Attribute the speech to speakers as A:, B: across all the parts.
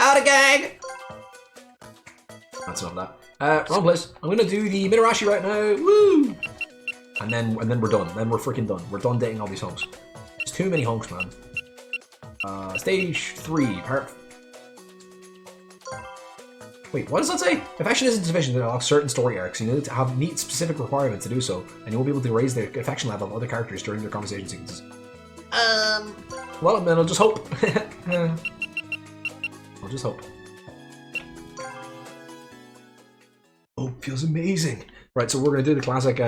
A: Out of gang! That's enough of that. Wrong place. I'm gonna do the Mitarashi right now. Woo! And then we're done. Then we're freaking done. We're done dating all these hunks. There's too many hunks, man. Stage 3. Wait, what does that say? Affection isn't sufficient to unlock certain story arcs. You need to meet specific requirements to do so, and you will be able to raise the affection level of other characters during their conversation sequences. Well, then I'll just hope. I'll just hope. Hope feels amazing. Right, so we're gonna do the classic.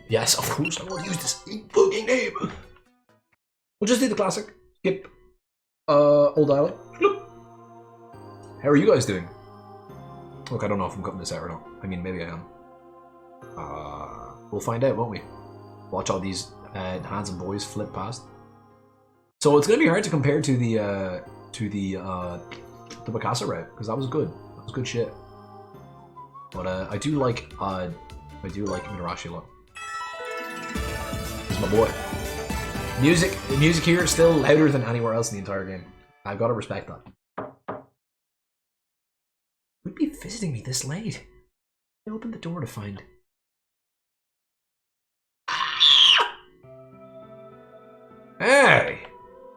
A: Yes, of course, I will use this fucking name. We'll just do the classic. Skip. Old Island. How are you guys doing? Look, I don't know if I'm cutting this out or not. I mean, maybe I am. We'll find out, won't we? Watch all these handsome boys flip past. So it's gonna be hard to compare to the Mikasa route because that was good. That was good shit. But I do like Mitarashi a lot. He's my boy. The music here is still louder than anywhere else in the entire game. I've got to respect that. Who'd be visiting me this late? I opened the door to find. Hey!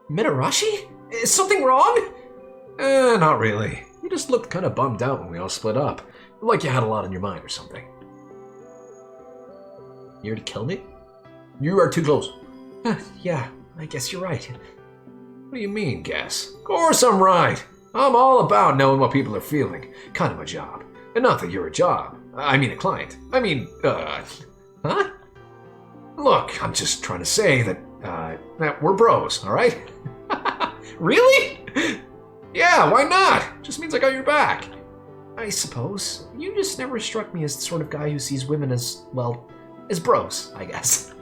A: Mitarashi? Is something wrong? Not really. You just looked kind of bummed out when we all split up. Like you had a lot on your mind or something. You here to kill me? You are too close. Yeah, I guess you're right. What do you mean, guess? Of course I'm right. I'm all about knowing what people are feeling. Kind of my job. And not that you're a job. I mean a client. I mean, huh? Look, I'm just trying to say that we're bros, alright? Really? Yeah, why not? Just means I got your back. I suppose. You just never struck me as the sort of guy who sees women as, well, as bros, I guess.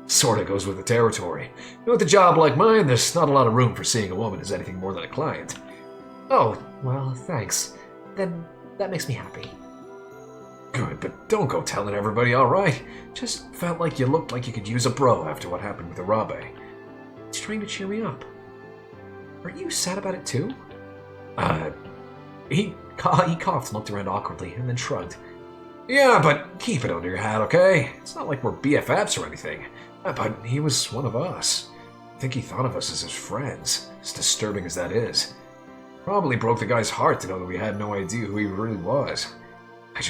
A: Sorta goes with the territory. With a job like mine, there's not a lot of room for seeing a woman as anything more than a client. Oh, well, thanks. Then that makes me happy. Good, but don't go telling everybody, alright? Just felt like you looked like you could use a bro after what happened with Arabe. He's trying to cheer me up. Are you sad about it too? He coughed, looked around awkwardly, and then shrugged. Yeah, but keep it under your hat, okay? It's not like we're BFFs or anything. But he was one of us. I think he thought of us as his friends, as disturbing as that is. Probably broke the guy's heart to know that we had no idea who he really was. I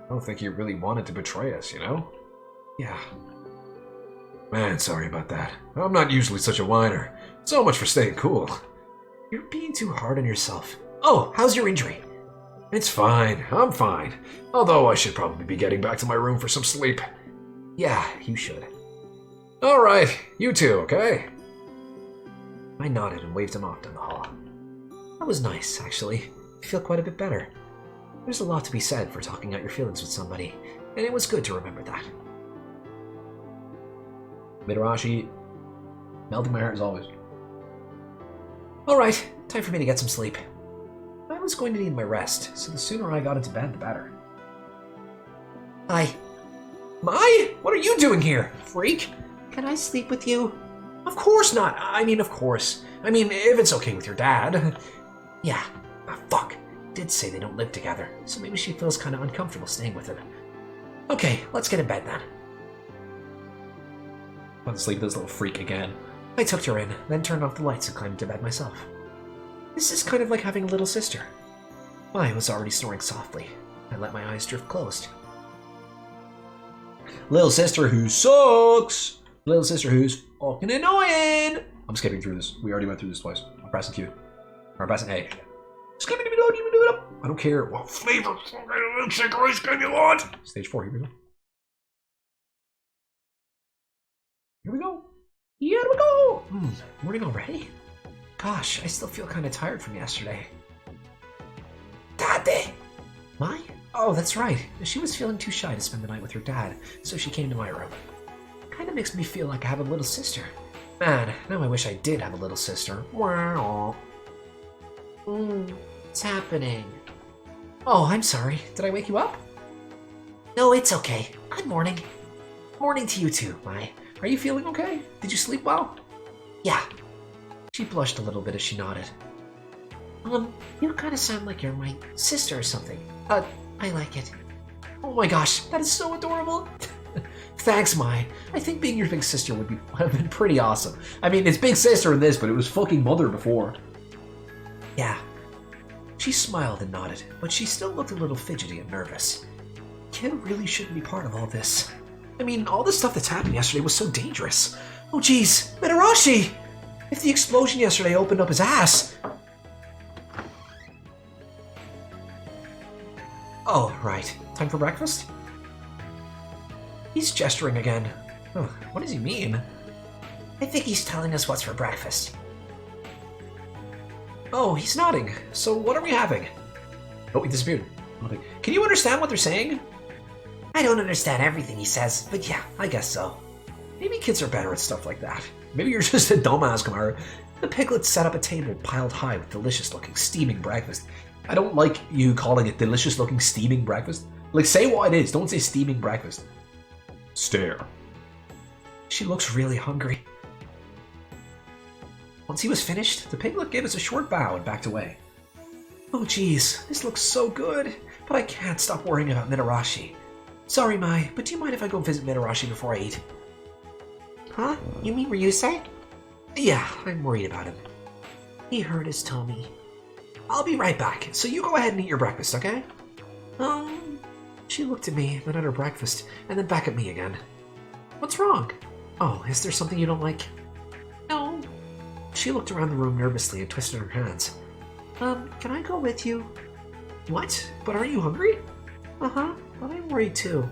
A: don't think he really wanted to betray us, you know? Yeah. Man, sorry about that. I'm not usually such a whiner. So much for staying cool. You're being too hard on yourself. Oh, how's your injury? It's fine. I'm fine. Although I should probably be getting back to my room for some sleep. Yeah, you should. Alright, you too, okay? I nodded and waved him off down the hall. That was nice, actually. I feel quite a bit better. There's a lot to be said for talking out your feelings with somebody, and it was good to remember that. Mitarashi, melting my heart as always. Alright, time for me to get some sleep. I was going to need my rest, so the sooner I got into bed, the better. Hi. Mai? What are you doing here, freak? Can I sleep with you? Of course not. I mean, of course. I mean, if it's okay with your dad. Yeah. Fuck. Did say they don't live together, so maybe she feels kind of uncomfortable staying with him. Okay, let's get in bed then. I want to sleep with this little freak again. I tucked her in, then turned off the lights and climbed into bed myself. This is kind of like having a little sister. I was already snoring softly. I let my eyes drift closed. Little sister who sucks! Little sister who's fucking annoying! I'm skipping through this. We already went through this twice. I'm pressing Q. Or pressing A. I don't care what flavor milkshake or ice cream you want! Stage 4, here we go. Here we go! Here we go! Morning already? Gosh, I still feel kind of tired from yesterday. Tate! Mai? Oh, that's right. She was feeling too shy to spend the night with her dad, so she came to my room. Kinda makes me feel like I have a little sister. Man, now I wish I did have a little sister. Wow. What's happening? Oh, I'm sorry. Did I wake you up? No, it's okay. Good morning. Morning to you too, Mai. Are you feeling okay? Did you sleep well? Yeah. She blushed a little bit as she nodded. You kind of sound like you're my sister or something. I like it. Oh my gosh, that is so adorable. Thanks, Mai. I think being your big sister would have been pretty awesome. I mean, it's big sister in this, but it was fucking mother before. Yeah. She smiled and nodded, but she still looked a little fidgety and nervous. Kid really shouldn't be part of all this. I mean, all the stuff that's happened yesterday was so dangerous. Oh geez, Mitarashi! If the explosion yesterday opened up his ass... Oh, right. Time for breakfast? He's gesturing again. Oh, what does he mean? I think he's telling us what's for breakfast. Oh, he's nodding. So what are we having? Oh, he disappeared. Okay. Can you understand what they're saying? I don't understand everything he says, but yeah, I guess so. Maybe kids are better at stuff like that. Maybe you're just a dumbass, Kamaru. The piglets set up a table piled high with delicious-looking steaming breakfast. I don't like you calling it delicious-looking steaming breakfast. Like, say what it is. Don't say steaming breakfast. Stare. She looks really hungry. Once he was finished, the piglet gave us a short bow and backed away. Oh geez, this looks so good, but I can't stop worrying about Mitarashi. Sorry, Mai, but do you mind if I go visit Mitarashi before I eat? Huh? You mean Ryusei? Yeah, I'm worried about him. He hurt his tummy. I'll be right back, so you go ahead and eat your breakfast, okay? She looked at me, then at her breakfast, and then back at me again. What's wrong? Oh, is there something you don't like? No. She looked around the room nervously and twisted her hands. Can I go with you? What? But aren't you hungry? Uh-huh, but I'm worried too.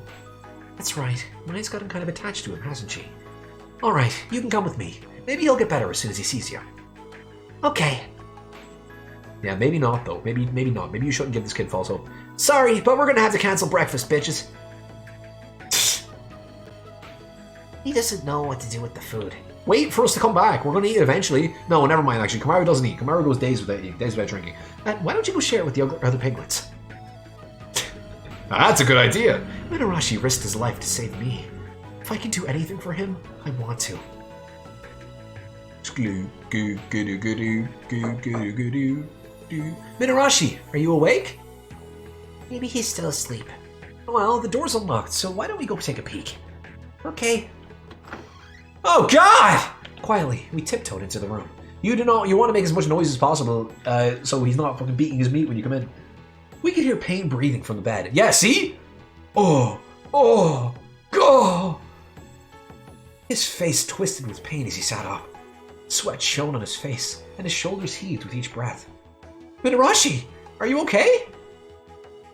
A: That's right, Mai's gotten kind of attached to him, hasn't she? Alright, you can come with me. Maybe he'll get better as soon as he sees you. Okay. Yeah, maybe not though. Maybe not. Maybe you shouldn't give this kid false hope. Sorry, but we're gonna have to cancel breakfast, bitches. He doesn't know what to do with the food. Wait for us to come back. We're gonna eat eventually. No, never mind actually. Kamaru doesn't eat. Kamaru goes days without eating, days without drinking. Why don't you go share it with the other piglets? That's a good idea. Mitarashi risked his life to save me. If I can do anything for him, I want to. Mitarashi, are you awake? Maybe he's still asleep. Well, the door's unlocked, so why don't we go take a peek? Okay. Oh God! Quietly, we tiptoed into the room. You want to make as much noise as possible, so he's not fucking beating his meat when you come in. We could hear Pain breathing from the bed. Yeah, see? Oh! His face twisted with pain as he sat up. Sweat shone on his face, and his shoulders heaved with each breath. Mitarashi, are you okay?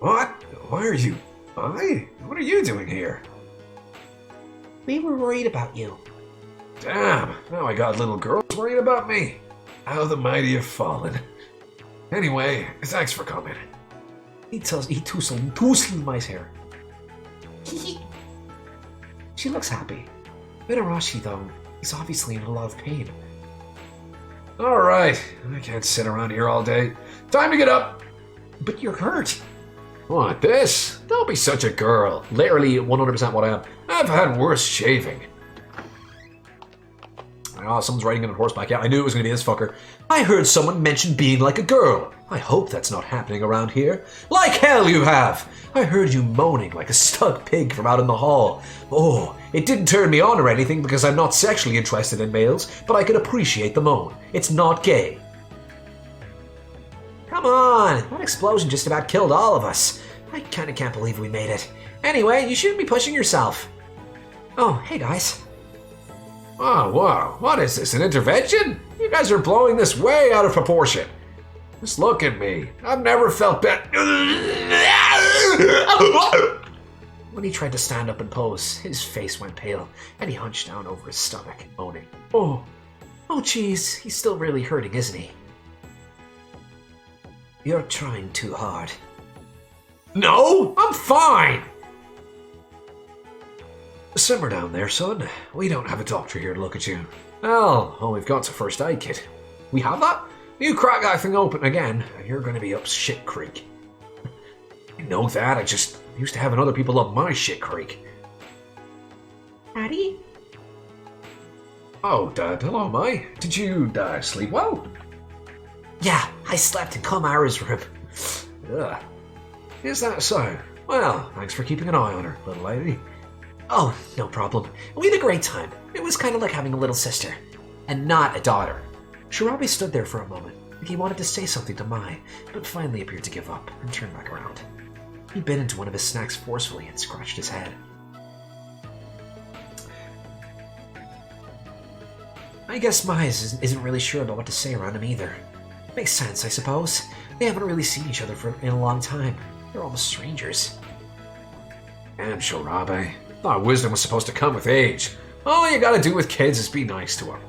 A: What? Why are you... What are you doing here? We were worried about you. Damn, now I got little girls worried about me. How the mighty have fallen. Anyway, thanks for coming. He tousled Mai's hair. She looks happy. Mitarashi, though, he's obviously in a lot of pain. Alright, I can't sit around here all day. Time to get up! But you're hurt. What, this? Don't be such a girl. Literally 100% what I am. I've had worse shaving. Oh, someone's riding on a horseback. Yeah, I knew it was going to be this fucker. I heard someone mention being like a girl. I hope that's not happening around here. Like hell you have! I heard you moaning like a stuck pig from out in the hall. Oh, it didn't turn me on or anything because I'm not sexually interested in males, but I can appreciate the moan. It's not gay. Come on, that explosion just about killed all of us. I kinda can't believe we made it. Anyway, you shouldn't be pushing yourself. Oh, hey guys. Oh, wow, what is this, an intervention? You guys are blowing this way out of proportion. Just look at me. I've never felt better. When he tried to stand up and pose, his face went pale, and he hunched down over his stomach, moaning. Oh geez, he's still really hurting, isn't he? You're trying too hard. No, I'm fine! Simmer down there, son. We don't have a doctor here to look at you. Well, all we've got's a first aid kit. We have that? You crack that thing open again, and you're gonna be up shit creek. You know that, I just used to having other people up my shit creek. Daddy? Oh, Dad, hello, Mai. Did you sleep well? Yeah, I slept in Kamara's room. Ugh. Is that so? Well, thanks for keeping an eye on her, little lady. Oh, no problem. We had a great time. It was kind of like having a little sister. And not a daughter. Shirabe stood there for a moment, like he wanted to say something to Mai, but finally appeared to give up and turned back around. He bit into one of his snacks forcefully and scratched his head. I guess Mai isn't really sure about what to say around him either. Makes sense, I suppose. They haven't really seen each other in a long time. They're almost strangers. Damn, Shirabe. Thought wisdom was supposed to come with age. All you gotta do with kids is be nice to them.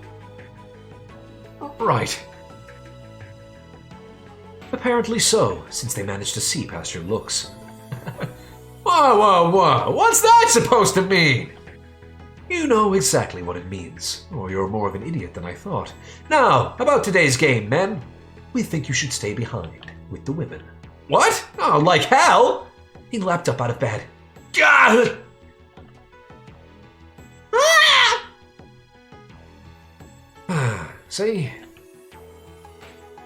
A: Right. Apparently so, since they managed to see past your looks. Whoa! What's that supposed to mean? You know exactly what it means, or you're more of an idiot than I thought. Now, about today's game, men. We think you should stay behind with the women. What? Oh, like hell? He leapt up out of bed. Gah! See?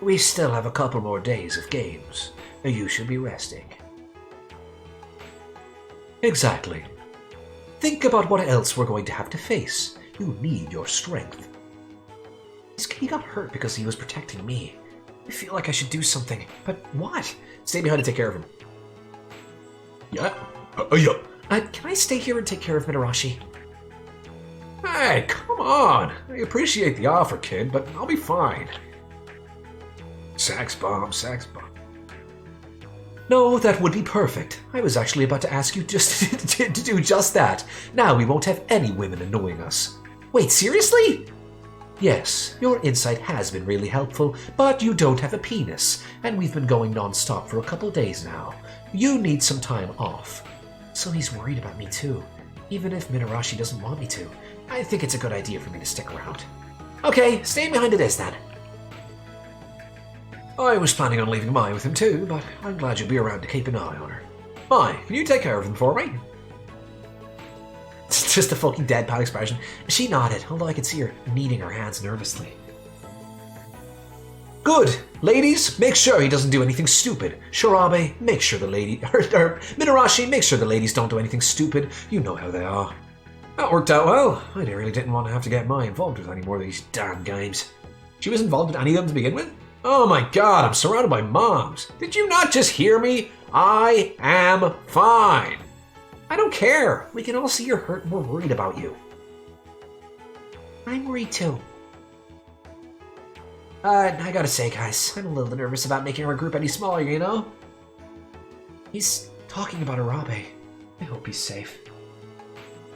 A: We still have a couple more days of games. You should be resting. Exactly. Think about what else we're going to have to face. You need your strength. He got hurt because he was protecting me. I feel like I should do something, but what? Stay behind to take care of him. Yeah? Can I stay here and take care of Mitarashi? Hey, come on! I appreciate the offer, kid, but I'll be fine. Sax bomb. No, that would be perfect. I was actually about to ask you just to do just that. Now we won't have any women annoying us. Wait, seriously? Yes, your insight has been really helpful, but you don't have a penis, and we've been going non-stop for a couple days now. You need some time off. So he's worried about me too, even if Mitarashi doesn't want me to. I think it's a good idea for me to stick around. Okay, stay behind it is then. I was planning on leaving Mai with him too, but I'm glad you'll be around to keep an eye on her. Mai, can you take care of them for me? It's just a fucking deadpan expression. She nodded, although I could see her kneading her hands nervously. Good! Ladies, make sure he doesn't do anything stupid. Shirabe, make sure the lady... Mitarashi, make sure the ladies don't do anything stupid. You know how they are. That worked out well. I really didn't want to have to get Mai involved with any more of these damn games. She was involved in any of them to begin with? Oh my god, I'm surrounded by moms. Did you not just hear me? I am fine. I don't care. We can all see you're hurt and we're worried about you. I'm worried too. I gotta say, guys, I'm a little nervous about making our group any smaller, you know? He's talking about Arabe. I hope he's safe.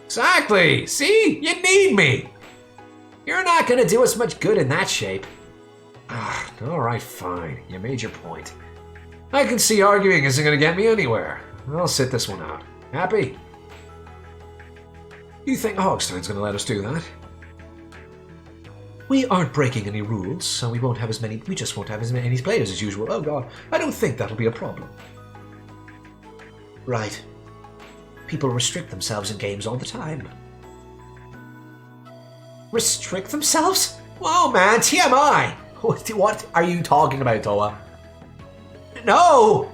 A: Exactly! See? You need me! You're not gonna do us much good in that shape. Alright, fine. You made your point. I can see arguing isn't gonna get me anywhere. I'll sit this one out. Happy? You think Hogstein's gonna let us do that? We aren't breaking any rules, so we just won't have as many players as usual. Oh god, I don't think that'll be a problem. Right. People restrict themselves in games all the time. Restrict themselves? Whoa man, TMI! What are you talking about, Toa? No!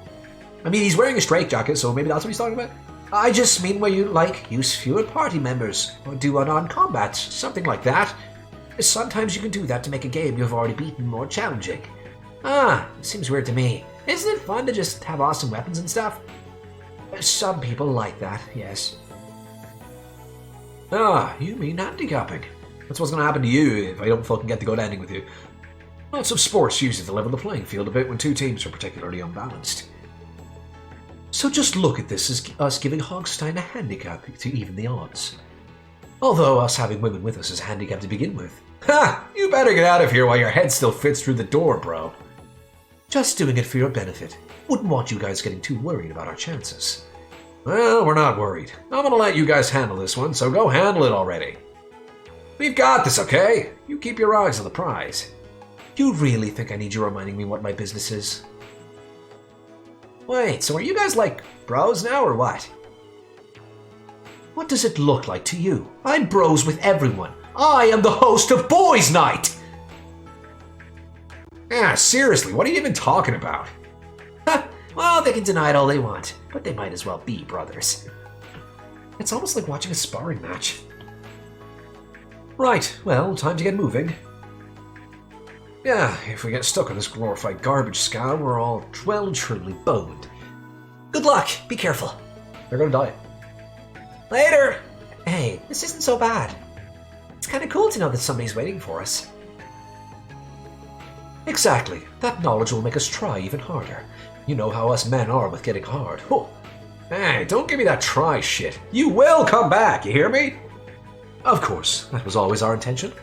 A: I mean, he's wearing a straitjacket, so maybe that's what he's talking about. I just mean where you, use fewer party members, or do unarmed combats, something like that. Sometimes you can do that to make a game you've already beaten more challenging. Seems weird to me. Isn't it fun to just have awesome weapons and stuff? Some people like that, yes. You mean handicapping. That's what's gonna happen to you if I don't fucking get the good ending with you. Lots of sports use it to level the playing field a bit when two teams are particularly unbalanced. So just look at this as us giving Hogstein a handicap to even the odds. Although us having women with us is a handicap to begin with. Ha! You better get out of here while your head still fits through the door, bro. Just doing it for your benefit. Wouldn't want you guys getting too worried about our chances. Well, we're not worried. I'm gonna let you guys handle this one, so go handle it already. We've got this, okay? You keep your eyes on the prize. You really think I need you reminding me what my business is? Wait, so are you guys like bros now or what? What does it look like to you? I'm bros with everyone. I am the host of Boys' Night! Yeah, seriously, what are you even talking about?
B: Well, they can deny it all they want, but they might as well be brothers.
A: It's almost like watching a sparring match. Right, well, time to get moving. Yeah, if we get stuck on this glorified garbage scow, we're all well and truly boned.
B: Good luck. Be careful.
A: They're gonna die.
B: Later. Hey, this isn't so bad. It's kind of cool to know that somebody's waiting for us.
A: Exactly. That knowledge will make us try even harder. You know how us men are with getting hard. Oh. Hey, don't give me that try shit. You will come back, you hear me? Of course, that was always our intention.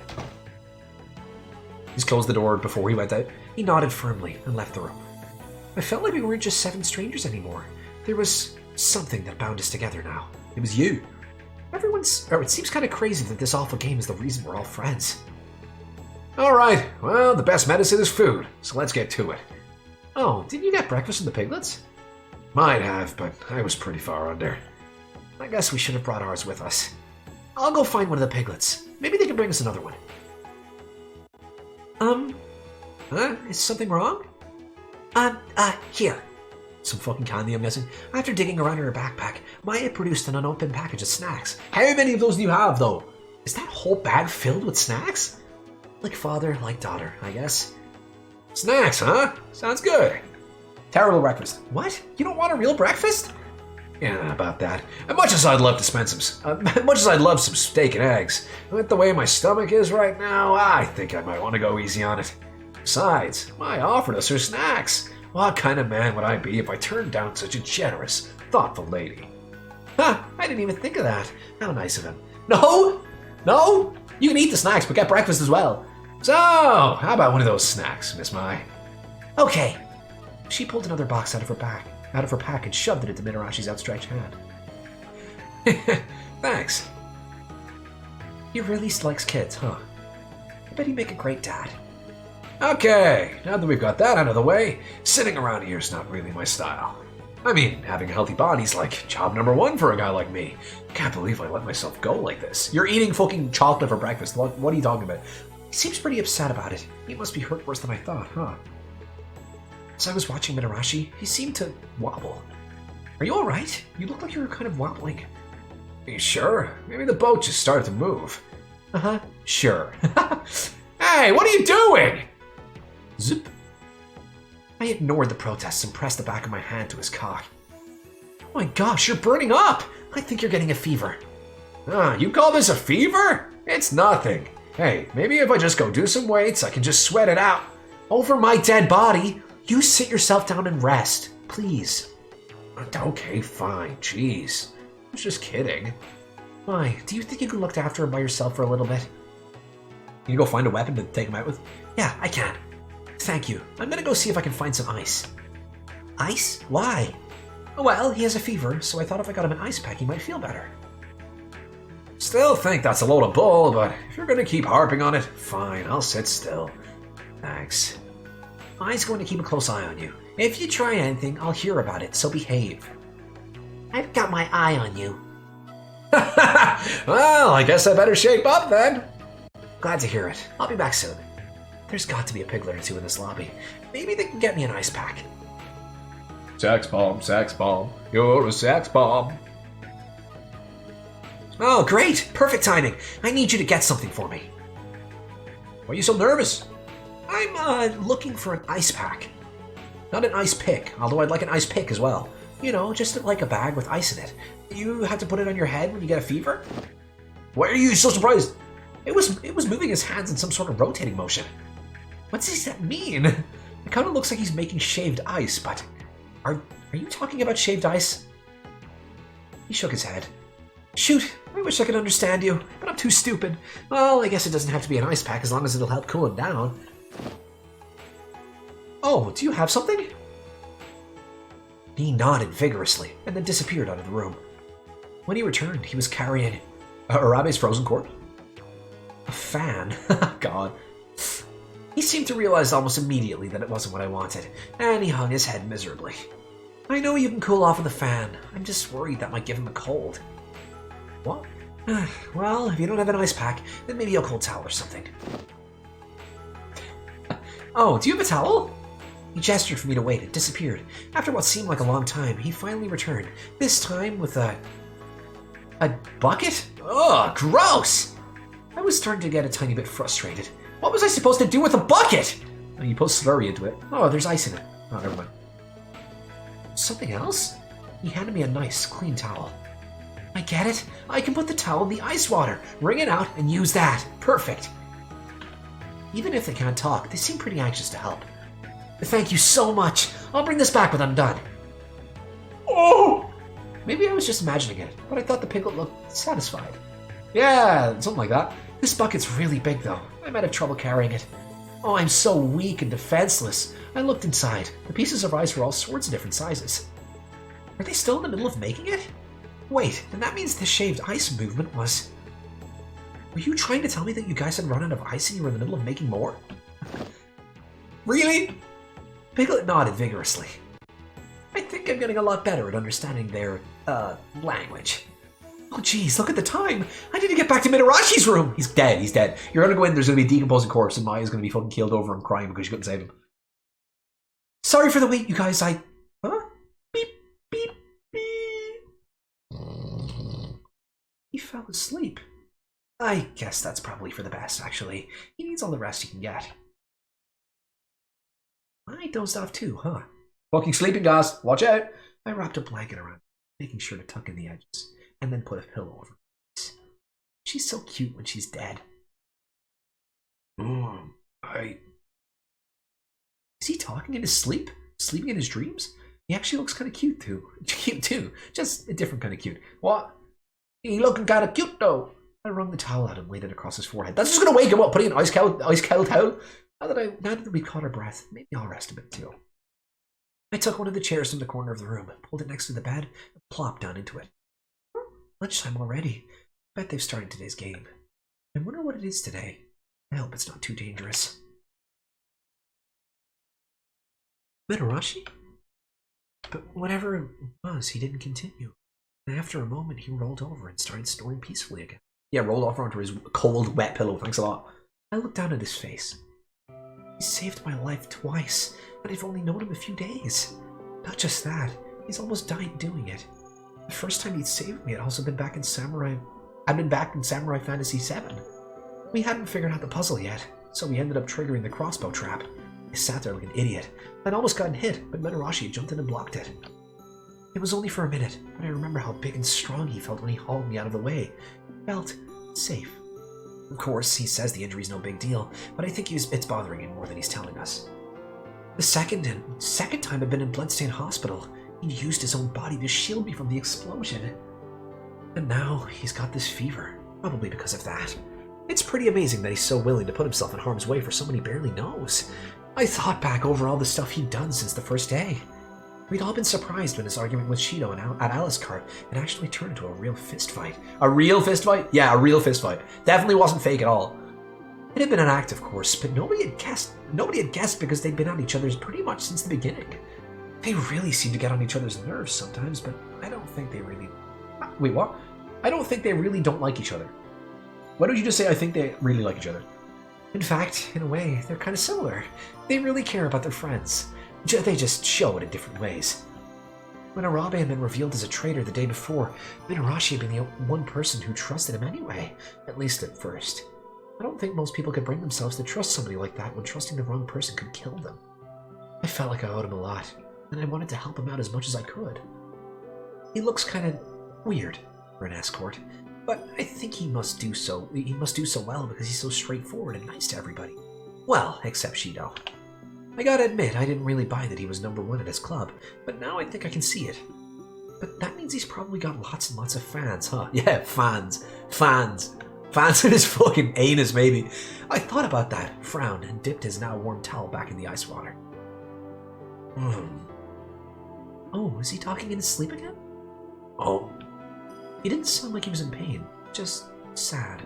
A: He's closed the door before he went out.
B: He nodded firmly and left the room. I felt like we weren't just 7 strangers anymore. There was something that bound us together now.
A: It was you.
B: It seems kind of crazy that this awful game is the reason we're all friends.
A: Alright, well, the best medicine is food, so let's get to it.
B: Oh, didn't you get breakfast from the piglets?
A: Might have, but I was pretty far under.
B: I guess we should have brought ours with us. I'll go find one of the piglets. Maybe they can bring us another one. Is something wrong? Here. Some fucking candy, I'm guessing. After digging around in her backpack, Maya produced an unopened package of snacks.
A: How many of those do you have, though?
B: Is that whole bag filled with snacks? Like father, like daughter, I guess.
A: Snacks, huh? Sounds good. Terrible breakfast.
B: What? You don't want a real breakfast?
A: Yeah, about that. As much as I'd love some steak and eggs, with the way my stomach is right now, I think I might want to go easy on it. Besides, Maya offered us her snacks. What kind of man would I be if I turned down such a generous, thoughtful lady?
B: I didn't even think of that. How nice of him.
A: No! You can eat the snacks, but get breakfast as well. So, how about one of those snacks, Miss Mai?
B: Okay. She pulled another box out of her pack and shoved it into Minorashi's outstretched hand.
A: Thanks.
B: He really likes kids, huh? I bet he'd make a great dad.
A: Okay, now that we've got that out of the way, sitting around here is not really my style. I mean, having a healthy body's like job number 1 for a guy like me. Can't believe I let myself go like this. You're eating fucking chocolate for breakfast. What are you talking about?
B: He seems pretty upset about it. He must be hurt worse than I thought, huh? As I was watching Minorashi, he seemed to wobble. Are you alright? You look like you were kind of wobbling.
A: Are you sure? Maybe the boat just started to move.
B: Sure.
A: Hey, what are you doing?
B: Zip. I ignored the protests and pressed the back of my hand to his cock. Oh my gosh, you're burning up! I think you're getting a fever.
A: You call this a fever? It's nothing. Hey, maybe if I just go do some weights, I can just sweat it out.
B: Over my dead body? You sit yourself down and rest, please.
A: Okay, fine. Jeez. I was just kidding.
B: Why, do you think you can look after him by yourself for a little bit?
A: Can you go find a weapon to take him out with?
B: Yeah, I can. Thank you. I'm gonna go see if I can find some ice. Ice? Why? Well, he has a fever, so I thought if I got him an ice pack, he might feel better.
A: Still think that's a load of bull, but if you're gonna keep harping on it, fine, I'll sit still. Thanks.
B: I's going to keep a close eye on you. If you try anything, I'll hear about it, so behave. I've got my eye on you.
A: Well, I guess I better shape up then.
B: Glad to hear it. I'll be back soon. There's got to be a piglet or two in this lobby. Maybe they can get me an ice pack.
A: Sex bomb, you're a sex bomb.
B: Oh, great! Perfect timing. I need you to get something for me.
A: Why are you so nervous?
B: I'm looking for an ice pack.
A: Not an ice pick, although I'd like an ice pick as well.
B: You know, just like a bag with ice in it. You have to put it on your head when you get a fever?
A: Why are you so surprised?
B: It was moving his hands in some sort of rotating motion. What does that mean? It kind of looks like he's making shaved ice, but are you talking about shaved ice? He shook his head. Shoot, I wish I could understand you, but I'm too stupid. Well, I guess it doesn't have to be an ice pack as long as it'll help cool him down. Oh, do you have something? He nodded vigorously and then disappeared out of the room. When he returned, he was carrying
A: Arabe's frozen corpse.
B: A fan? God. He seemed to realize almost immediately that it wasn't what I wanted, and he hung his head miserably. I know you can cool off with a fan. I'm just worried that might give him a cold. What? Well, if you don't have an ice pack, then maybe a cold towel or something. Oh, do you have a towel? He gestured for me to wait and disappeared. After what seemed like a long time, he finally returned. This time with a bucket? Ugh, gross! I was starting to get a tiny bit frustrated. What was I supposed to do with a bucket? Oh, you put slurry into it. Oh, there's ice in it. Oh, never mind. Something else? He handed me a nice, clean towel. I get it. I can put the towel in the ice water, wring it out, and use that. Perfect. Even if they can't talk, they seem pretty anxious to help. Thank you so much. I'll bring this back when I'm done. Oh! Maybe I was just imagining it, but I thought the piglet looked satisfied. Yeah, something like that. This bucket's really big, though. I might have trouble carrying it. Oh, I'm so weak and defenseless. I looked inside. The pieces of ice were all sorts of different sizes. Are they still in the middle of making it? Wait, then that means the shaved ice movement was... Were you trying to tell me that you guys had run out of ice and you were in the middle of making more? Really? Piglet nodded vigorously. I think I'm getting a lot better at understanding their, language. Oh geez, look at the time! I need to get back to Minorashi's room! He's dead. You're gonna go in, there's gonna be a decomposing corpse, and Maya's gonna be fucking keeled over and crying because you couldn't save him. Sorry for the wait, you guys, Huh? Beep, beep, beep. He fell asleep. I guess that's probably for the best, actually. He needs all the rest he can get. I dozed off too, huh? Fucking sleeping, guys. Watch out. I wrapped a blanket around, making sure to tuck in the edges, and then put a pillow over her. She's so cute when she's dead. Is he talking in his sleep? Sleeping in his dreams? He actually looks kind of cute too. Just a different kind of cute. What? He looking kind of cute though. I wrung the towel out and laid it across his forehead. That's just gonna wake him up. Putting an ice cold towel. Now that we caught our breath, maybe I'll rest a bit too. I took one of the chairs from the corner of the room, pulled it next to the bed, and plopped down into it. Lunchtime already. Bet they've started today's game. I wonder what it is today. I hope it's not too dangerous. Minorashi? But whatever it was, he didn't continue. And after a moment, he rolled over and started snoring peacefully again. Yeah, rolled off onto his cold, wet pillow. Thanks a lot. I looked down at his face. He saved my life twice, and I've only known him a few days. Not just that, he's almost died doing it. The first time he'd saved me had also been back in Samurai... I'd been back in Samurai Fantasy 7. We hadn't figured out the puzzle yet, so we ended up triggering the crossbow trap. I sat there like an idiot. I'd almost gotten hit, but Minorashi jumped in and blocked it. It was only for a minute, but I remember how big and strong he felt when he hauled me out of the way. He felt safe. Of course, he says the injury's no big deal, but I think it's bothering him more than he's telling us. The second time I've been in Bloodstained Hospital, he used his own body to shield me from the explosion. And now he's got this fever, probably because of that. It's pretty amazing that he's so willing to put himself in harm's way for someone he barely knows. I thought back over all the stuff he'd done since the first day. We'd all been surprised when his argument with Shido at Alice Cart had actually turned into a real fistfight. A real fistfight? Yeah, a real fistfight. Definitely wasn't fake at all. It had been an act, of course, but nobody had guessed because they'd been on each other's pretty much since the beginning. They really seem to get on each other's nerves sometimes, but I don't think they really... Wait, what? I don't think they really don't like each other. Why don't you just say I think they really like each other? In fact, in a way, they're kind of similar. They really care about their friends. They just show it in different ways. When Arabe had been revealed as a traitor the day before, Minorashi had been the one person who trusted him anyway, at least at first. I don't think most people could bring themselves to trust somebody like that when trusting the wrong person could kill them. I felt like I owed him a lot, and I wanted to help him out as much as I could. He looks kind of weird for an escort, but I think he must do so well because he's so straightforward and nice to everybody. Well, except Shido. I gotta admit, I didn't really buy that he was #1 at his club, but now I think I can see it. But that means he's probably got lots and lots of fans, huh? Yeah, fans. Fans in his fucking anus, maybe. I thought about that, frowned, and dipped his now warm towel back in the ice water. Oh, is he talking in his sleep again? Oh. He didn't sound like he was in pain, just sad.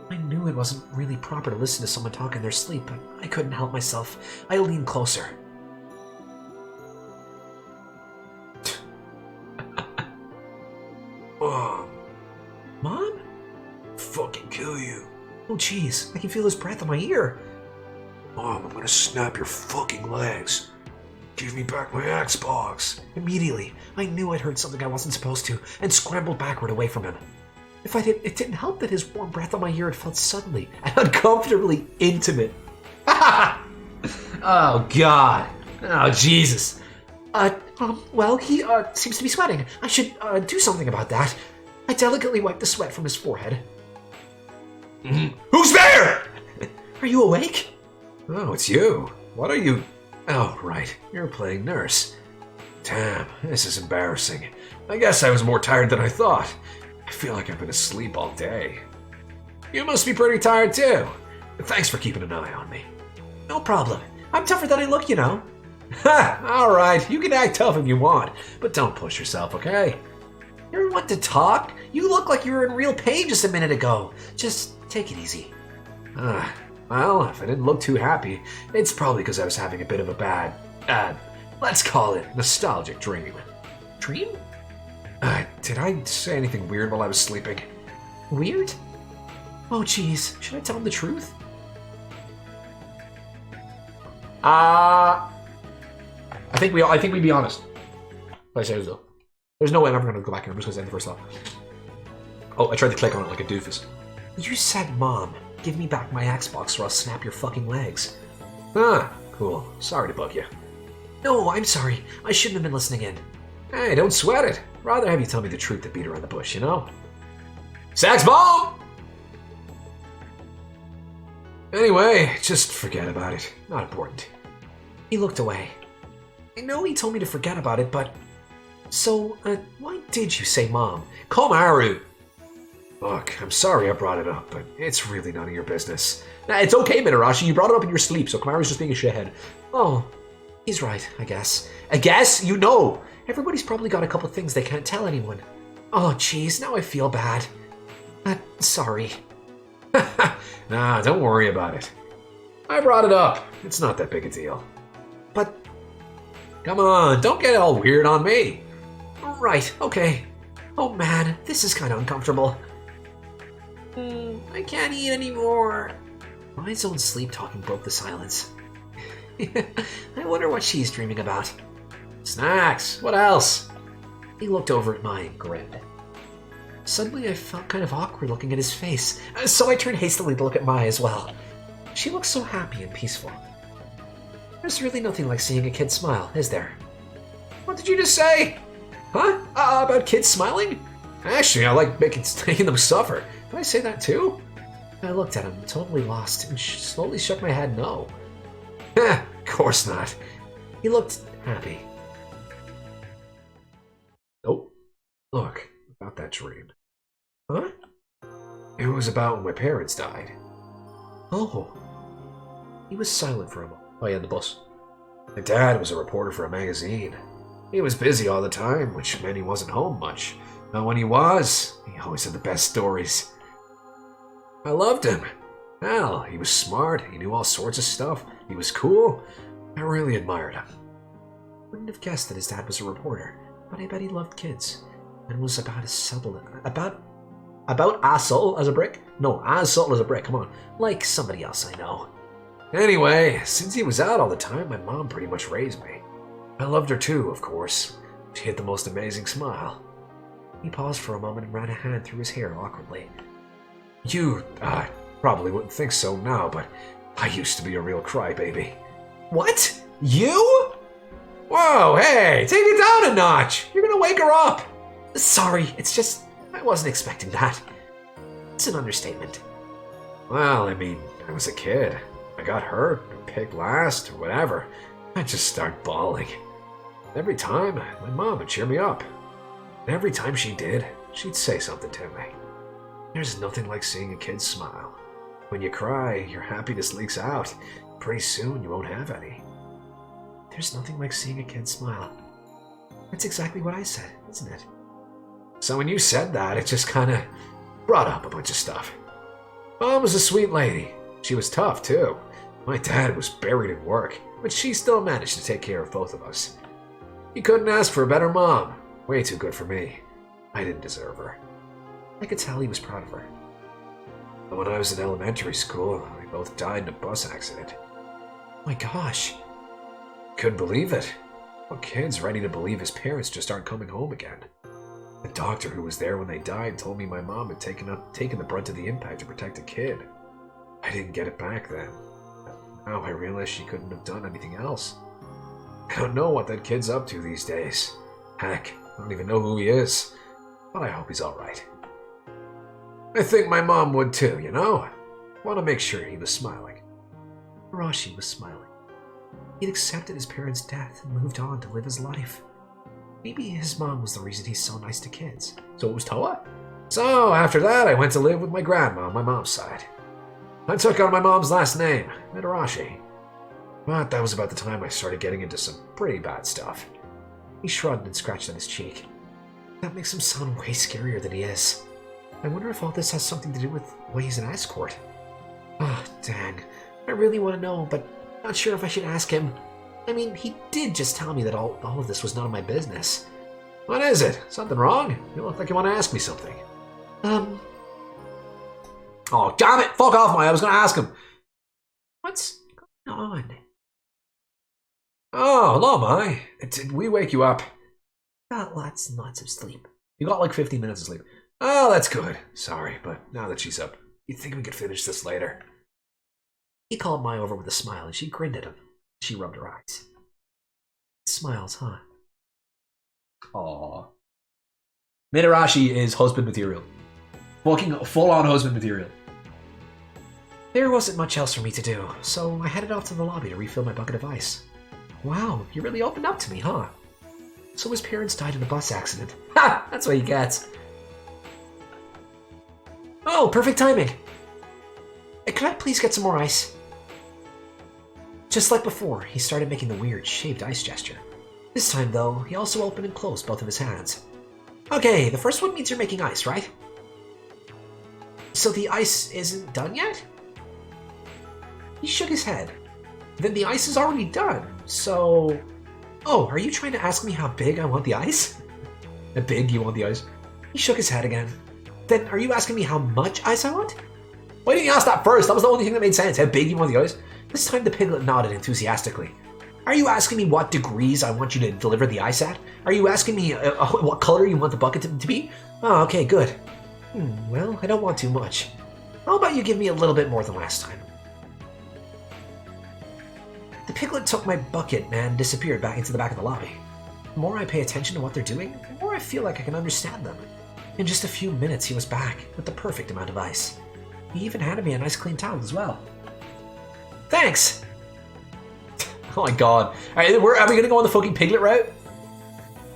B: I knew it wasn't really proper to listen to someone talk in their sleep, but I couldn't help myself. I leaned closer. Mom? Fucking kill you. Oh jeez, I can feel his breath on my ear.
A: Mom, I'm gonna snap your fucking legs. Give me back my Xbox.
B: Immediately, I knew I'd heard something I wasn't supposed to, and scrambled backward away from him. It didn't help that his warm breath on my ear had felt suddenly and uncomfortably intimate. Oh, God. Oh, Jesus. Well, he, seems to be sweating. I should, do something about that. I delicately wiped the sweat from his forehead.
A: Who's there?
B: Are you awake?
A: Oh, it's you. What are you? Oh, right. You're playing nurse. Damn, this is embarrassing. I guess I was more tired than I thought. I feel like I've been asleep all day. You must be pretty tired too. Thanks for keeping an eye on me.
B: No problem. I'm tougher than I look, you know.
A: Ha! Alright, you can act tough if you want, but don't push yourself, okay?
B: You're one to talk. You look like you were in real pain just a minute ago. Just take it easy.
A: Well, if I didn't look too happy, it's probably because I was having a bit of a bad, let's call it nostalgic dream.
B: Dream?
A: Did I say anything weird while I was sleeping?
B: Weird? Oh, jeez. Should I tell him the truth? I think we'd be honest. I say though. There's no way I'm ever going to go back here. I'm just going to say the first thought. Oh, I tried to click on it like a doofus. You said, Mom, give me back my Xbox or I'll snap your fucking legs.
A: Cool. Sorry to bug you.
B: No, I'm sorry. I shouldn't have been listening in.
A: Hey, don't sweat it. Rather have you tell me the truth than beat around the bush, you know? Sax bomb! Anyway, just forget about it. Not important.
B: He looked away. I know he told me to forget about it, but... So, why did you say Mom?
A: Komaru! Look, I'm sorry I brought it up, but it's really none of your business.
B: Nah, it's okay, Mitarashi. You brought it up in your sleep, so Komaru's just being a shithead. Oh, he's right, I guess. I guess? You know! Everybody's probably got a couple things they can't tell anyone. Oh, jeez, now I feel bad. Sorry.
A: Nah, don't worry about it. I brought it up. It's not that big a deal.
B: But...
A: Come on, don't get all weird on me.
B: Right, okay. Oh man, this is kind of uncomfortable. I can't eat anymore. My own sleep talking broke the silence. I wonder what she's dreaming about.
A: Snacks, what else?
B: He looked over at mine and grinned. Suddenly I felt kind of awkward looking at his face, so I turned hastily to look at Mai as well. She looked so happy and peaceful. There's really nothing like seeing a kid smile, is there?
A: What did you just say?
B: Huh? About kids smiling?
A: Actually, I like making them suffer. Did I say that too?
B: I looked at him, totally lost, and slowly shook my head no.
A: Of course not.
B: He looked happy.
A: Nope. Look, about that dream.
B: Huh?
A: It was about when my parents died.
B: Oh. He was silent for a moment.
A: Oh yeah, the bus. My dad was a reporter for a magazine. He was busy all the time, which meant he wasn't home much. But when he was, he always had the best stories. I loved him. Hell, he was smart, he knew all sorts of stuff, he was cool. I really admired him.
B: Wouldn't have guessed that his dad was a reporter, but I bet he loved kids, and was about as subtle as subtle as a brick? No, as subtle as a brick, come on. Like somebody else I know.
A: Anyway, since he was out all the time, my mom pretty much raised me. I loved her too, of course. She had the most amazing smile.
B: He paused for a moment and ran a hand through his hair awkwardly.
A: You, probably wouldn't think so now, but I used to be a real crybaby.
B: What? You?
A: Whoa, hey, take it down a notch! You're gonna wake her up!
B: Sorry, it's just, I wasn't expecting that. It's an understatement.
A: Well, I mean, I was a kid. I got hurt, or picked last, or whatever. I'd just start bawling. Every time, my mom would cheer me up. And every time she did, she'd say something to me. There's nothing like seeing a kid smile. When you cry, your happiness leaks out. Pretty soon, you won't have any.
B: There's nothing like seeing a kid smile. That's exactly what I said, isn't it?
A: So when you said that, it just kind of brought up a bunch of stuff. Mom was a sweet lady. She was tough, too. My dad was buried in work, but she still managed to take care of both of us. You couldn't ask for a better mom. Way too good for me. I didn't deserve her.
B: I could tell he was proud of her.
A: But when I was in elementary school, we both died in a bus accident.
B: My gosh.
A: Couldn't believe it. What kid's ready to believe his parents just aren't coming home again? The doctor who was there when they died told me my mom had taken the brunt of the impact to protect a kid. I didn't get it back then. Now I realize she couldn't have done anything else. I don't know what that kid's up to these days. Heck, I don't even know who he is. But I hope he's alright. I think my mom would too, you know? Want to make sure he was smiling.
B: Arashi was smiling. He'd accepted his parents' death and moved on to live his life. Maybe his mom was the reason he's so nice to kids.
A: So it was Toa? So after that, I went to live with my grandma on my mom's side. I took on my mom's last name, Mitarashi. But that was about the time I started getting into some pretty bad stuff.
B: He shrugged and scratched at his cheek. That makes him sound way scarier than he is. I wonder if all this has something to do with why he's an escort. Oh, dang. I really want to know, but not sure if I should ask him. I mean, he did just tell me that all of this was none of my business.
A: What is it? Something wrong? You look like you want to ask me something. Oh, damn it! Fuck off, Maya. I was going to ask him.
B: What's going on?
A: Oh, hello, Mai. Did we wake you up?
B: Got lots and lots of sleep.
A: You got like 15 minutes of sleep. Oh, that's good. Sorry, but now that she's up, you think we could finish this later?
B: He called Mai over with a smile, and she grinned at him. She rubbed her eyes. Smiles, huh?
A: Aww. Mitarashi is husband material. Fucking full-on husband material.
B: There wasn't much else for me to do, so I headed off to the lobby to refill my bucket of ice. Wow, you really opened up to me, huh? So his parents died in a bus accident.
A: Ha! That's what he gets.
B: Oh, perfect timing. Could I please get some more ice? Just like before, he started making the weird shaved ice gesture. This time, though, he also opened and closed both of his hands. Okay, the first one means you're making ice, right? So the ice isn't done yet? He shook his head. Then the ice is already done, so... Oh, are you trying to ask me how big I want the ice?
A: How big you want the ice?
B: He shook his head again. Then are you asking me how much ice I want?
A: Why didn't you ask that first? That was the only thing that made sense. How big you want the ice?
B: This time the piglet nodded enthusiastically. Are you asking me what degrees I want you to deliver the ice at? Are you asking me what color you want the bucket to be? Oh, okay, good. Well, I don't want too much. How about you give me a little bit more than last time? The piglet took my bucket and disappeared back into the back of the lobby. The more I pay attention to what they're doing, the more I feel like I can understand them. In just a few minutes, he was back with the perfect amount of ice. He even handed me a nice clean towel as well. Thanks!
A: Oh my god. Alright, are we gonna go on the fucking piglet route?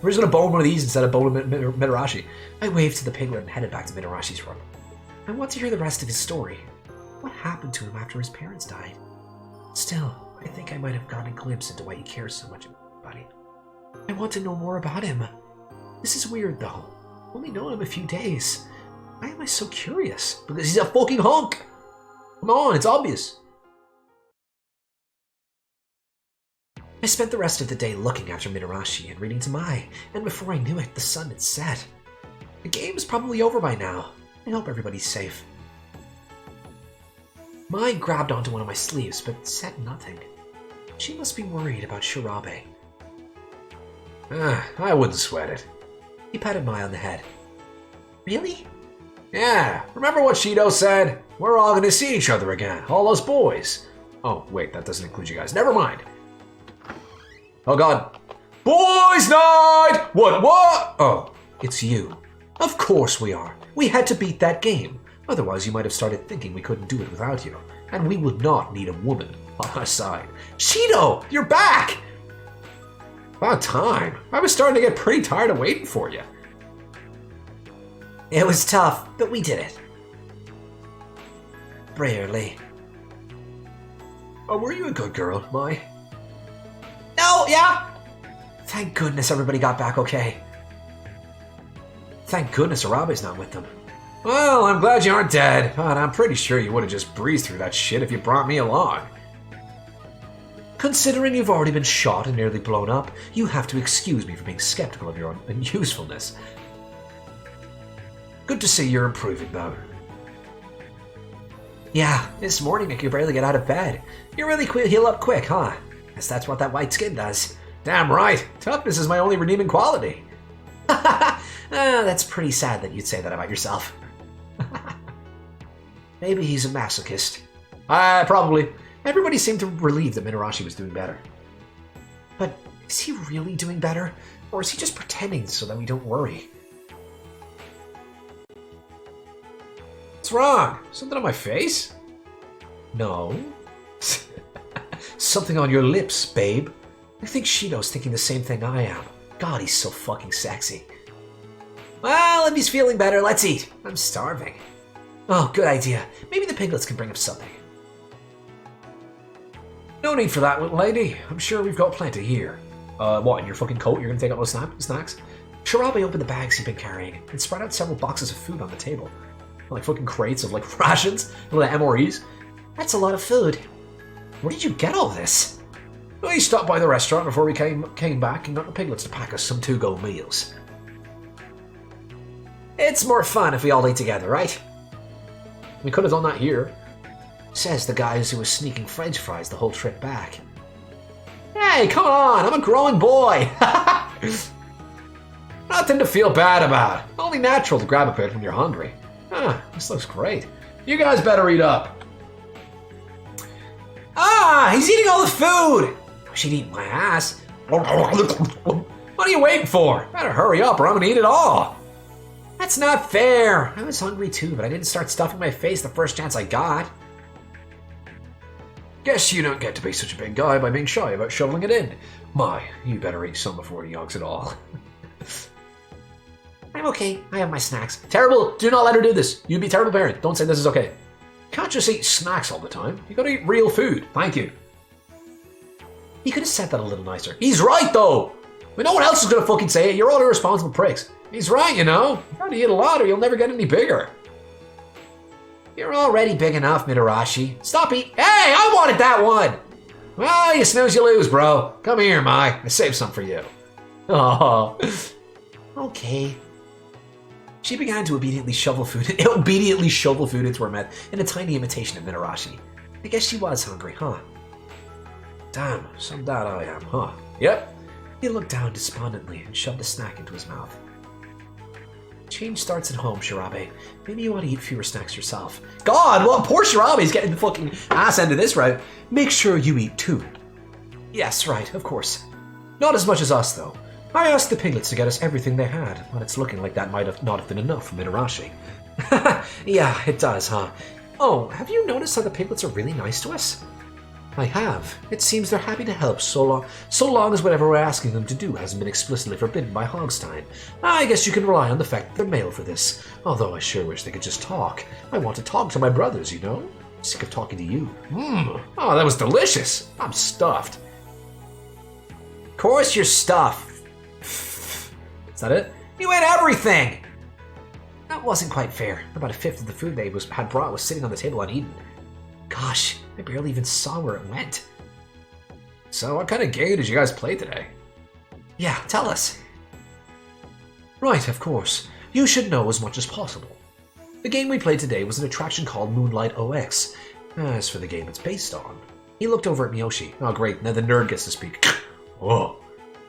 A: We're just gonna bone one of these instead of bone Mitarashi.
B: I waved to the piglet and headed back to Mitarashi's room. I want to hear the rest of his story. What happened to him after his parents died? Still, I think I might have gotten a glimpse into why he cares so much about everybody. I want to know more about him. This is weird, though. I've only known him a few days. Why am I so curious?
A: Because he's a fucking hunk! Come on, it's obvious.
B: I spent the rest of the day looking after Mitarashi and reading to Mai, and before I knew it, the sun had set. The game's probably over by now. I hope everybody's safe. Mai grabbed onto one of my sleeves, but said nothing. She must be worried about Shirabe.
A: I wouldn't sweat it.
B: He patted Mai on the head. Really?
A: Yeah, remember what Shido said? We're all gonna see each other again, all those boys. Oh, wait, that doesn't include you guys. Never mind. Oh god. Boys night! What?
B: Oh, it's you. Of course we are. We had to beat that game. Otherwise you might have started thinking we couldn't do it without you. And we would not need a woman on our side. Shido, you're back!
A: About time. I was starting to get pretty tired of waiting for you.
B: It was tough, but we did it. Rarely.
A: Oh, were you a good girl, Mai?
B: No, yeah? Thank goodness everybody got back okay. Thank goodness Arabe's not with them.
A: Well, I'm glad you aren't dead, but I'm pretty sure you would have just breezed through that shit if you brought me along.
B: Considering you've already been shot and nearly blown up, you have to excuse me for being skeptical of your own usefulness. Good to see you're improving, though. Yeah, this morning I could barely get out of bed. You really heal up quick, huh? Guess that's what that white skin does.
A: Damn right. Toughness is my only redeeming quality.
B: That's pretty sad that you'd say that about yourself. Maybe he's a masochist.
A: Probably.
B: Everybody seemed to relieve that Mitarashi was doing better. But is he really doing better? Or is he just pretending so that we don't worry?
A: What's wrong? Something on my face?
B: No. Something on your lips, babe. I think Shido's thinking the same thing I am. God, he's so fucking sexy. Well, if he's feeling better, let's eat. I'm starving. Oh, good idea. Maybe the piglets can bring him something.
A: No need for that, little lady. I'm sure we've got plenty here. What, in your fucking coat? You're gonna take out those snacks?
B: Shirabe opened the bags he'd been carrying and spread out several boxes of food on the table.
A: Like fucking crates of like rations, like MREs.
B: That's a lot of food. Where did you get all this?
A: We stopped by the restaurant before we came back and got the piglets to pack us some to-go meals.
B: It's more fun if we all eat together, right?
A: We could have done that here.
B: Says the guys who was sneaking French fries the whole trip back.
A: Hey, come on! I'm a growing boy! Nothing to feel bad about. Only natural to grab a bit when you're hungry. This looks great. You guys better eat up.
B: He's eating all the food! She'd eat my ass.
A: What are you waiting for? Better hurry up or I'm gonna eat it all.
B: That's not fair. I was hungry too, but I didn't start stuffing my face the first chance I got.
A: Guess you don't get to be such a big guy by being shy about shoveling it in. My, you better eat some before he yogs it all.
B: I'm okay. I have my snacks.
A: Terrible! Do not let her do this. You'd be a terrible parent. Don't say this is okay. Can't just eat snacks all the time. You gotta eat real food. Thank you.
B: He could have said that a little nicer.
A: He's right, though! I mean, no one else is gonna fucking say it. You're all irresponsible pricks. He's right, you know. You gotta eat a lot or you'll never get any bigger.
B: You're already big enough, Mitarashi.
A: Stop eating. Hey, I wanted that one! Well, you snooze, you lose, bro. Come here, Mai. I saved some for you.
B: Oh. Okay. She began to obediently shovel food into her mouth in a tiny imitation of Mitarashi. I guess she was hungry, huh?
A: Damn, some dad I am, huh?
B: Yep. He looked down despondently and shoved a snack into his mouth. Change starts at home, Shirabe. Maybe you ought to eat fewer snacks yourself.
A: God, well, poor Shirabe's getting the fucking ass end of this, right?
B: Make sure you eat too. Yes, right, of course. Not as much as us, though. I asked the piglets to get us everything they had, but it's looking like that might have not have been enough for Mitarashi. Yeah, it does, huh? Oh, have you noticed how the piglets are really nice to us? I have. It seems they're happy to help so long as whatever we're asking them to do hasn't been explicitly forbidden by Hogstein. I guess you can rely on the fact that they're male for this, although I sure wish they could just talk. I want to talk to my brothers, you know? I'm sick of talking to you.
A: Oh, that was delicious. I'm stuffed.
B: Of course you're stuffed.
A: Is that it?
B: You ate everything! That wasn't quite fair. About a fifth of the food they had brought was sitting on the table uneaten. Gosh, I barely even saw where it went.
A: So what kind of game did you guys play today?
B: Yeah, tell us. Right, of course. You should know as much as possible. The game we played today was an attraction called Moonlight OX. As for the game it's based on... He looked over at Miyoshi.
A: Oh great, now the nerd gets to speak.
B: Whoa.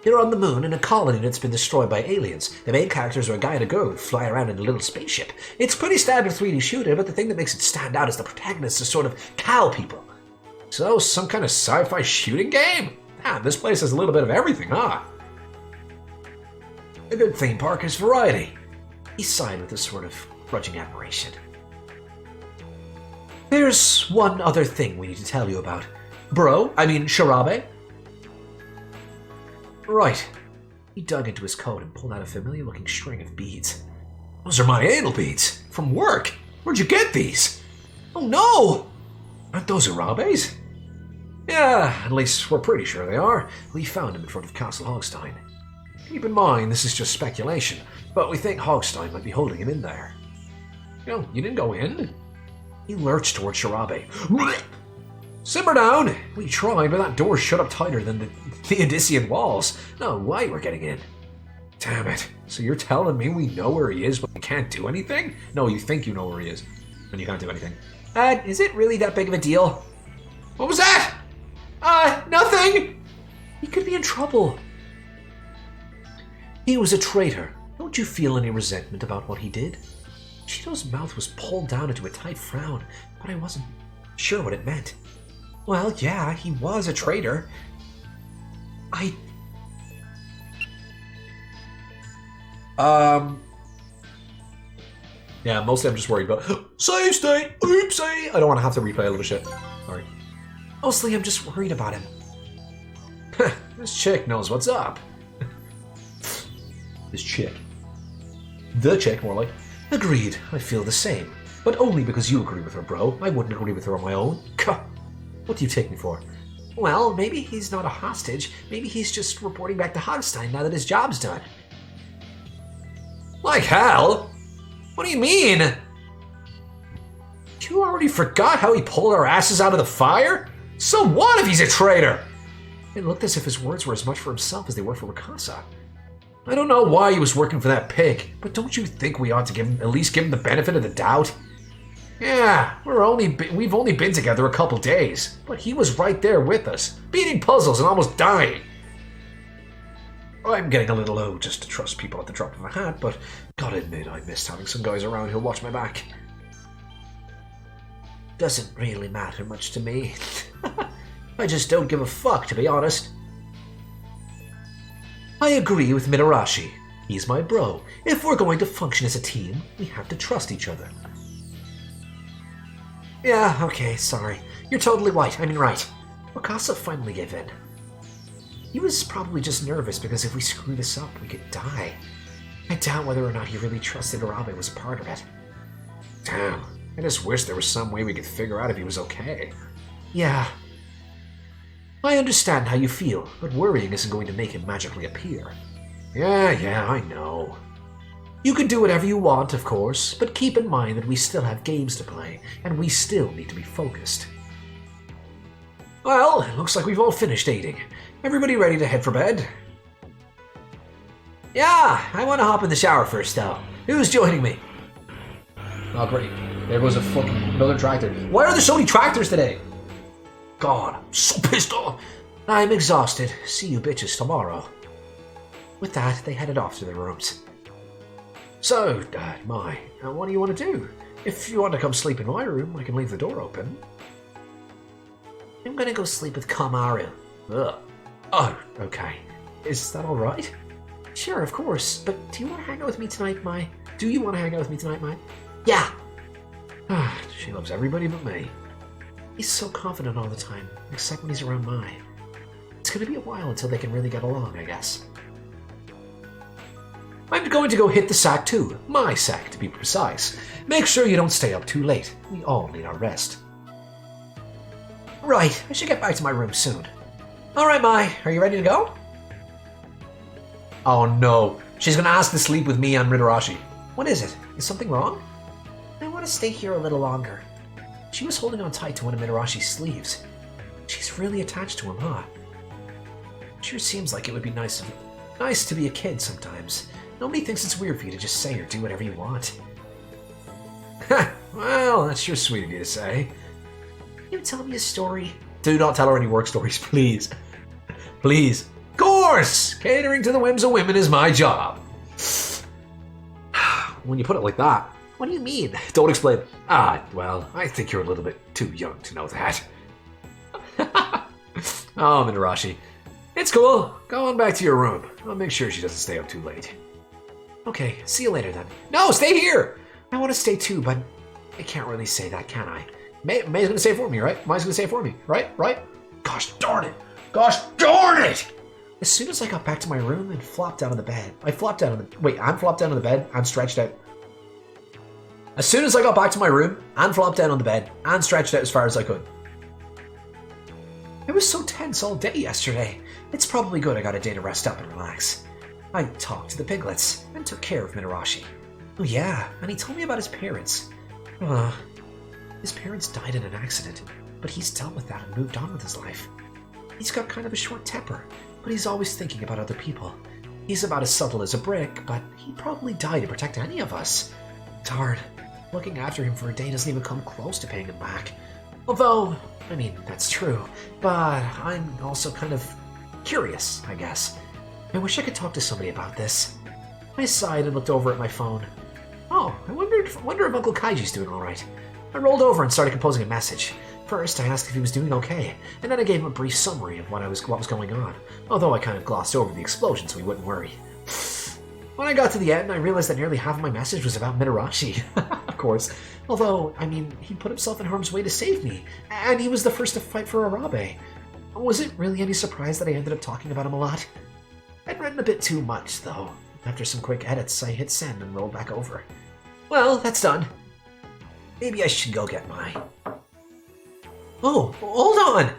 B: You're on the moon in a colony that's been destroyed by aliens. The main characters are a guy and a girl who fly around in a little spaceship. It's pretty standard 3D shooter, but the thing that makes it stand out is the protagonists are sort of cow people.
A: So, some kind of sci-fi shooting game? Damn, this place has a little bit of everything, huh?
B: A good theme park is variety. He sighed with a sort of grudging admiration. There's one other thing we need to tell you about. Shirabe? Right. He dug into his coat and pulled out a familiar-looking string of beads.
A: Those are my anal beads. From work. Where'd you get these?
B: Oh no!
A: Aren't those Arabe's?
B: Yeah, at least we're pretty sure they are. We found them in front of Castle Hogstein.
A: Keep in mind, this is just speculation, but we think Hogstein might be holding him in there. You didn't go in?
B: He lurched toward Shirabe.
A: Simmer down!
B: We tried, but that door's shut up tighter than the Odyssean walls. No way we're getting in.
A: Damn it. So you're telling me we know where he is, but we can't do anything? No, you think you know where he is, and you can't do anything.
B: Is it really that big of a deal?
A: What was that? Nothing!
B: He could be in trouble. He was a traitor. Don't you feel any resentment about what he did? Cheeto's mouth was pulled down into a tight frown, but I wasn't sure what it meant. Well, yeah, he was a traitor. Yeah, mostly I'm just worried about save state, oopsie. I don't want to have to replay a little shit. Sorry. Mostly I'm just worried about him.
A: This chick knows what's up.
B: This chick. The chick, more like. Agreed, I feel the same. But only because you agree with her, bro. I wouldn't agree with her on my own. What do you take me for? Well, maybe he's not a hostage. Maybe he's just reporting back to Hogstein now that his job's done.
A: Like hell? What do you mean? You already forgot how he pulled our asses out of the fire? So what if he's a traitor?
B: It looked as if his words were as much for himself as they were for Mikasa.
A: I don't know why he was working for that pig, but don't you think we ought to at least give him the benefit of the doubt? Yeah, we've only been together a couple days, but he was right there with us, beating puzzles and almost dying. I'm getting a little low just to trust people at the drop of a hat, but gotta admit I missed having some guys around who'll watch my back.
B: Doesn't really matter much to me. I just don't give a fuck, to be honest. I agree with Mitarashi. He's my bro. If we're going to function as a team, we have to trust each other. Yeah, okay, sorry. You're totally right. I mean, right. Mikasa finally gave in. He was probably just nervous because if we screw this up, we could die. I doubt whether or not he really trusted Arabe was a part of it.
A: Damn, I just wish there was some way we could figure out if he was okay.
B: Yeah. I understand how you feel, but worrying isn't going to make him magically appear.
A: Yeah, I know.
B: You can do whatever you want, of course, but keep in mind that we still have games to play, and we still need to be focused. Well, it looks like we've all finished eating. Everybody ready to head for bed? Yeah, I want to hop in the shower first, though. Who's joining me?
A: Oh, great. There goes another tractor.
B: Why are there so many tractors today? God, I'm so pissed off. I'm exhausted. See you bitches tomorrow. With that, they headed off to their rooms. So, what do you want to do? If you want to come sleep in my room, I can leave the door open. I'm gonna go sleep with Kamaru.
A: Ugh.
B: Oh, okay. Is that alright? Sure, of course. But do you want to hang out with me tonight, Mai? Do you want to hang out with me tonight, Mai? Yeah!
A: She loves everybody but me.
B: He's so confident all the time, except when he's around Mai. It's gonna be a while until they can really get along, I guess. I'm going to go hit the sack too. My sack, to be precise. Make sure you don't stay up too late. We all need our rest. Right, I should get back to my room soon. Alright, Mai, are you ready to go?
A: Oh no, she's gonna ask to sleep with me and Mitarashi.
B: What is it? Is something wrong? I want to stay here a little longer. She was holding on tight to one of Mitarashi's sleeves. She's really attached to him, huh? Sure seems like it would be nice to be a kid sometimes. Nobody thinks it's weird for you to just say or do whatever you want.
A: Well, that's sure sweet of you to say.
B: Can you tell me a story?
A: Do not tell her any work stories, please. Please. Of course! Catering to the whims of women is my job. When you put it like that.
B: What do you mean?
A: Don't explain. Well, I think you're a little bit too young to know that. Oh, Mitarashi. It's cool. Go on back to your room. I'll make sure she doesn't stay up too late.
B: Okay, see you later then. No, stay here! I want to stay too, but I can't really say that, can I?
A: May's gonna say it for me, right? Mai's gonna say it for me, right? Gosh darn it! Gosh darn it!
B: As soon as I got back to my room and flopped down on the bed, I'm flopped down on the bed and stretched out. As soon as I got back to my room and flopped down on the bed and stretched out as far as I could. I was so tense all day yesterday. It's probably good I got a day to rest up and relax. I talked to the piglets and took care of Mitarashi. Oh yeah, and he told me about his parents. His parents died in an accident, but he's dealt with that and moved on with his life. He's got kind of a short temper, but he's always thinking about other people. He's about as subtle as a brick, but he'd probably die to protect any of us. Darn. looking after him for a day doesn't even come close to paying him back. Although, I mean, that's true, but I'm also kind of curious, I guess. I wish I could talk to somebody about this. I sighed and looked over at my phone. Oh, I wonder if Uncle Kaiji's doing all right. I rolled over and started composing a message. First, I asked if he was doing okay, and then I gave him a brief summary of what was going on, although I kind of glossed over the explosion so he wouldn't worry. When I got to the end, I realized that nearly half of my message was about Mitarashi, of course. Although, I mean, he put himself in harm's way to save me, and he was the first to fight for Arabe. Was it really any surprise that I ended up talking about him a lot? I'd written a bit too much, though. After some quick edits, I hit send and rolled back over. Well, that's done. Maybe I should go get my... Oh, hold on!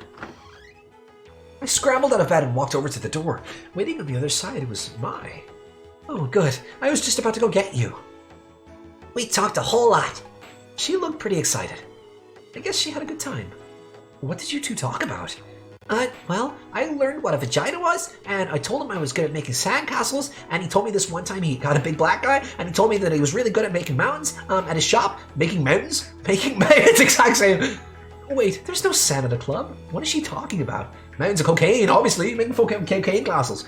B: I scrambled out of bed and walked over to the door. Waiting on the other side was Mai. Oh, good. I was just about to go get you. We talked a whole lot. She looked pretty excited. I guess she had a good time. What did you two talk about? Well, I learned what a vagina was, and I told him I was good at making sandcastles, and he told me this one time he got a big black guy, and he told me that he was really good at making mountains, at his shop. Making mountains? Making mountains, exact same. Wait, there's no sand at a club. What is she talking about? Mountains of cocaine, obviously, making cocaine castles.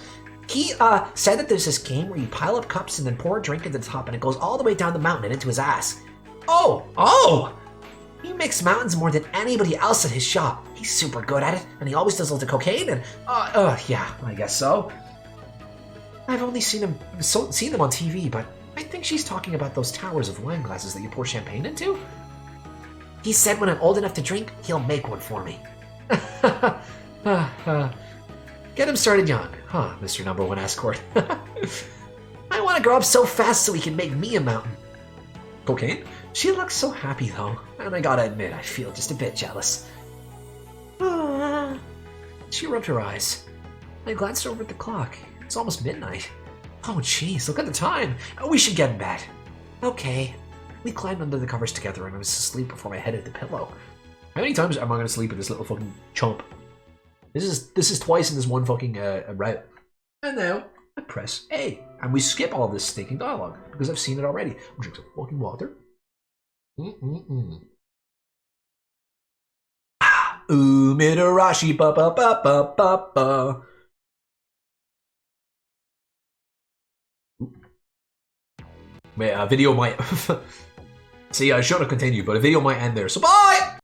B: He, said that there's this game where you pile up cups and then pour a drink at the top, and it goes all the way down the mountain and into his ass. Oh! He makes mountains more than anybody else at his shop. He's super good at it, and he always does loads of cocaine, and, yeah, I guess so. I've only seen them on TV, but I think she's talking about those towers of wine glasses that you pour champagne into. He said when I'm old enough to drink, he'll make one for me. Get him started young, huh, Mr. Number One Escort? I want to grow up so fast so he can make me a mountain. Cocaine? She looks so happy, though, and I gotta admit, I feel just a bit jealous. She rubbed her eyes. I glanced over at the clock. It's almost midnight. Oh, jeez, look at the time. We should get in bed. Okay. We climbed under the covers together, and I was asleep before my head hit the pillow. How many times am I going to sleep with this little fucking chump? This is twice in this one fucking route. And now I press A, and we skip all this stinking dialogue because I've seen it already. I'll drink some fucking water. Mitarashi, ba ba ba ba ba ba. Wait, a video might. See, I should have continued, but a video might end there. So bye.